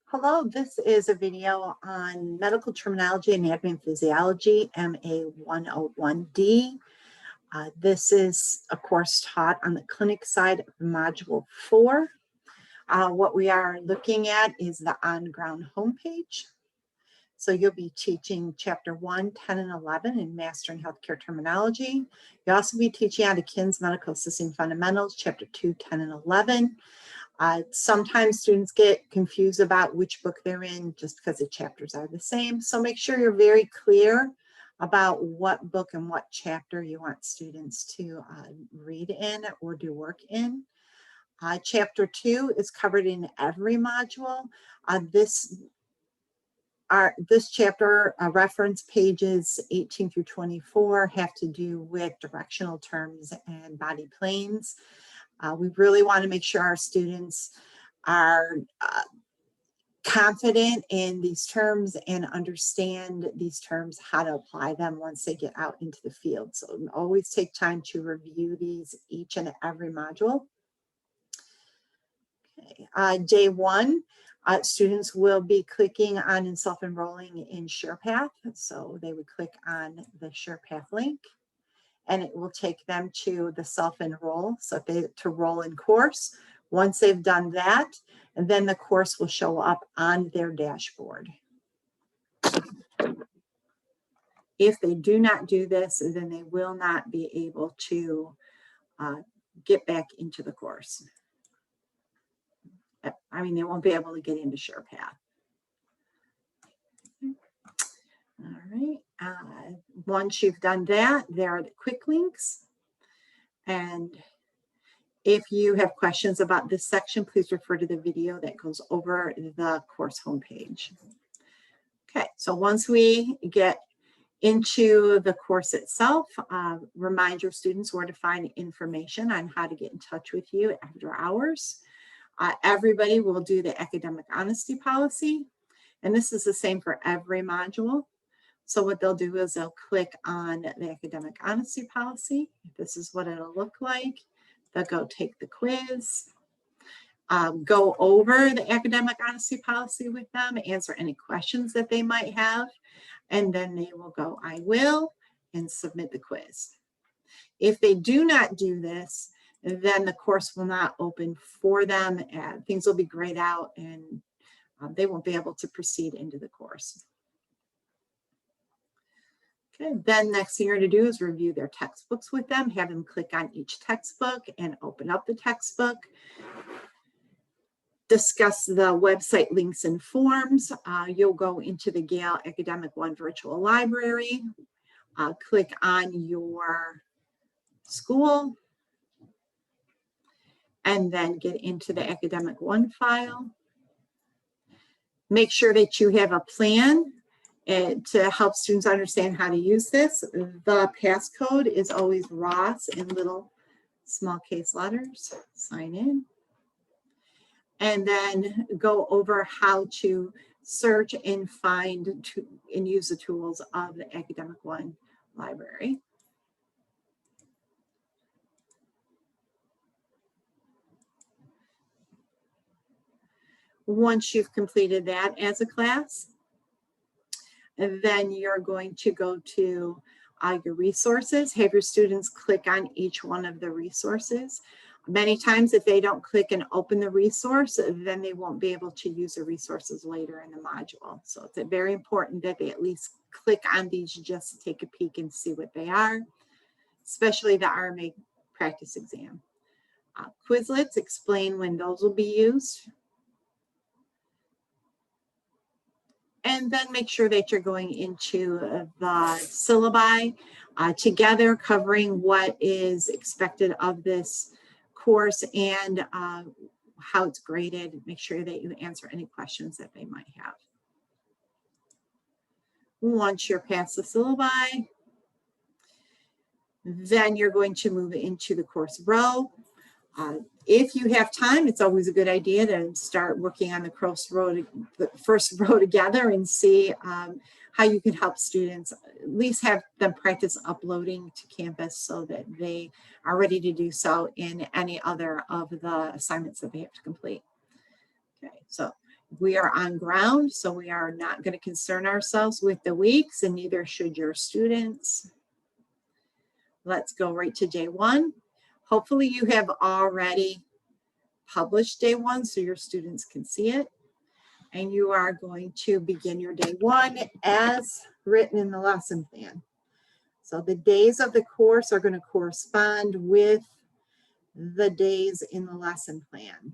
Hello, this is a video on medical terminology, anatomy and physiology, MA101D. This is a course taught on the clinic side of Module 4. What we are looking at is the on-ground homepage. So you'll be teaching Chapter 1, 10, and 11 in Mastering Healthcare Terminology. You'll also be teaching out of Kin's Medical Assisting Fundamentals, Chapter 2, 10, and 11. Sometimes students get confused about which book they're in just because the chapters are the same. So make sure you're very clear about what book and what chapter you want students to read in or do work in. Chapter 2 is covered in every module. This chapter, reference pages 18 through 24 have to do with directional terms and body planes. We really want to make sure our students are confident in these terms and understand these terms, how to apply them once they get out into the field. So always take time to review these each and every module. Okay. Day 1, students will be clicking on and self-enrolling in SurePath. So they would click on the SurePath link, and it will take them to the self-enroll, so to roll in course. Once they've done that, and then the course will show up on their dashboard. If they do not do this, then they will not be able to get back into the course. I mean, they won't be able to get into SurePath. All right, once you've done that, there are the quick links. And if you have questions about this section, please refer to the video that goes over the course homepage. Okay, so once we get into the course itself, remind your students where to find information on how to get in touch with you after hours. Everybody will do the academic honesty policy, and this is the same for every module. So what they'll do is they'll click on the academic honesty policy. This is what it'll look like. They'll go take the quiz, go over the academic honesty policy with them, answer any questions that they might have, and then they will go, I will, and submit the quiz. If they do not do this, then the course will not open for them, and things will be grayed out, and they won't be able to proceed into the course. Okay, then next thing you're going to do is review their textbooks with them, have them click on each textbook and open up the textbook. Discuss the website links and forms. You'll go into the Gale Academic One virtual library, click on your school, and then get into the Academic One file. Make sure that you have a plan to help students understand how to use this. The passcode is always Ross in little small case letters. Sign in. And then go over how to search and find and use the tools of the Academic One library. Once you've completed that as a class, and then you're going to go to your resources, have your students click on each one of the resources. Many times if they don't click and open the resource, then they won't be able to use the resources later in the module. So it's very important that they at least click on these just to take a peek and see what they are, especially the RMA practice exam. Quizlets explain when those will be used. And then make sure that you're going into the syllabi together, covering what is expected of this course and how it's graded. Make sure that you answer any questions that they might have. Once you're past the syllabi, then you're going to move into the course row. If you have time, it's always a good idea to start working on the first row together and see how you can help students, at least have them practice uploading to Canvas so that they are ready to do so in any other of the assignments that they have to complete. Okay, so We are on ground, so we are not going to concern ourselves with the weeks, and neither should your students. Let's go right to day one. Hopefully you have already published day one so your students can see it. And you are going to begin your day one as written in the lesson plan. So the days of the course are going to correspond with the days in the lesson plan.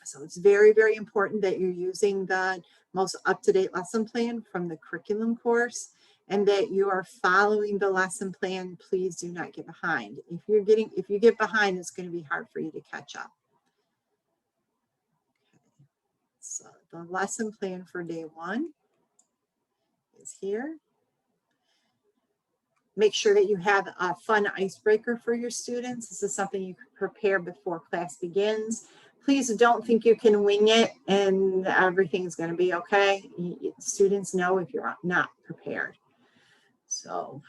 So it's very, very important that you're using the most up-to-date lesson plan from the curriculum course and that you are following the lesson plan. Please do not get behind. If you get behind, it's going to be hard for you to catch up. So the lesson plan for day one is here. Make sure that you have a fun icebreaker for your students. This is something you can prepare before class begins. Please don't think you can wing it and everything's going to be okay. Students know if you're not prepared. So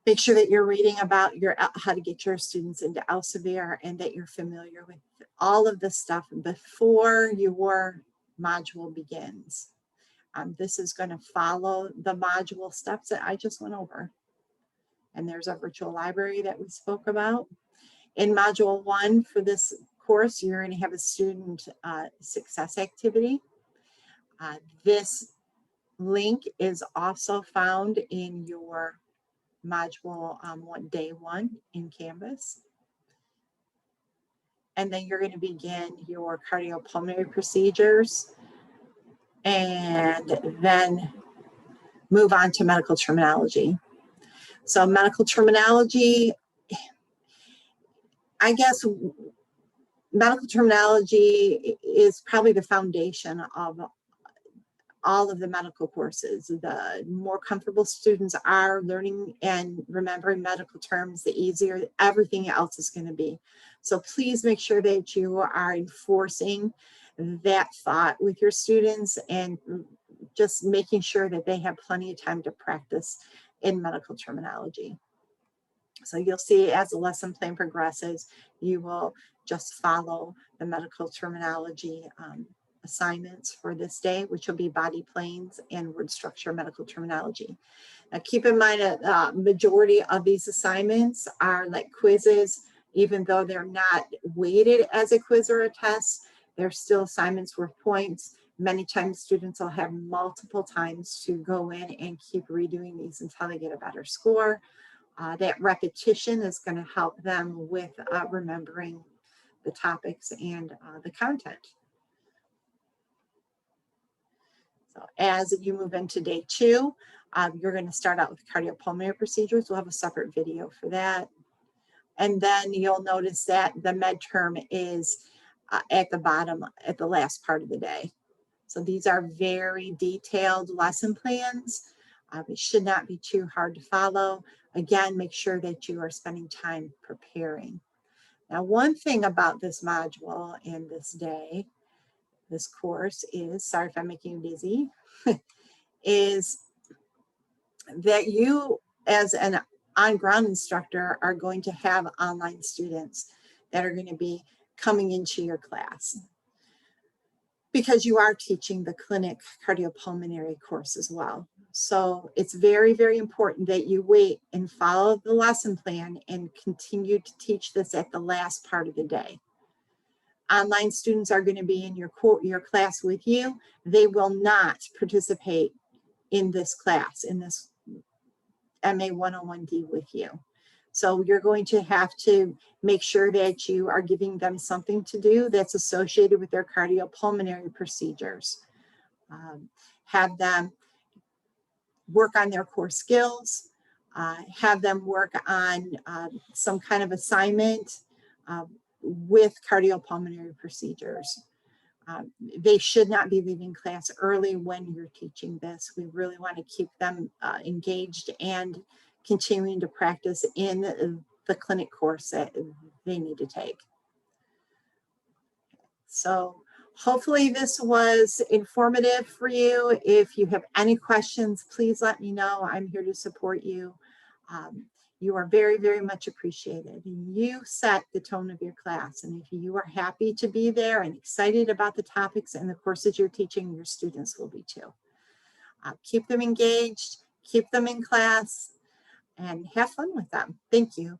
make sure that you're reading about how to get your students into Elsevier and that you're familiar with all of this stuff before your module begins. This is going to follow the module steps that I just went over. And there's a virtual library that we spoke about. In module 1 for this course, you're going to have a student success activity. This link is also found in your module day 1 in Canvas. And then you're going to begin your cardiopulmonary procedures and then move on to medical terminology. So medical terminology, I guess medical terminology is probably the foundation of all of the medical courses. The more comfortable students are learning and remembering medical terms, the easier everything else is going to be. So please make sure that you are enforcing that thought with your students and just making sure that they have plenty of time to practice in medical terminology. So you'll see as the lesson plan progresses, you will just follow the medical terminology assignments for this day, which will be body planes and word structure medical terminology. Now keep in mind that majority of these assignments are like quizzes, even though they're not weighted as a quiz or a test, they're still assignments worth points. Many times students will have multiple times to go in and keep redoing these until they get a better score. That repetition is going to help them with remembering the topics and the content. So as you move into day 2, you're going to start out with cardiopulmonary procedures. We'll have a separate video for that. And then you'll notice that the med term is at the bottom, at the last part of the day. So these are very detailed lesson plans. It should not be too hard to follow. Again, make sure that you are spending time preparing. Now, one thing about this module and this day, this course is, sorry if I'm making you dizzy, is that you as an on-ground instructor are going to have online students that are going to be coming into your class because you are teaching the clinic cardiopulmonary course as well. So it's very, very important that you wait and follow the lesson plan and continue to teach this at the last part of the day. Online students are going to be in your class with you. They will not participate in this class, in this MA101D with you. So you're going to have to make sure that you are giving them something to do that's associated with their cardiopulmonary procedures. Have them work on their core skills, have them work on some kind of assignment with cardiopulmonary procedures. They should not be leaving class early when you're teaching this. We really want to keep them engaged and continuing to practice in the clinic course that they need to take. So hopefully this was informative for you. If you have any questions, please let me know. I'm here to support you. You are very, very much appreciated. You set the tone of your class. And if you are happy to be there and excited about the topics and the courses you're teaching, your students will be too. Keep them engaged, keep them in class, and have fun with them. Thank you.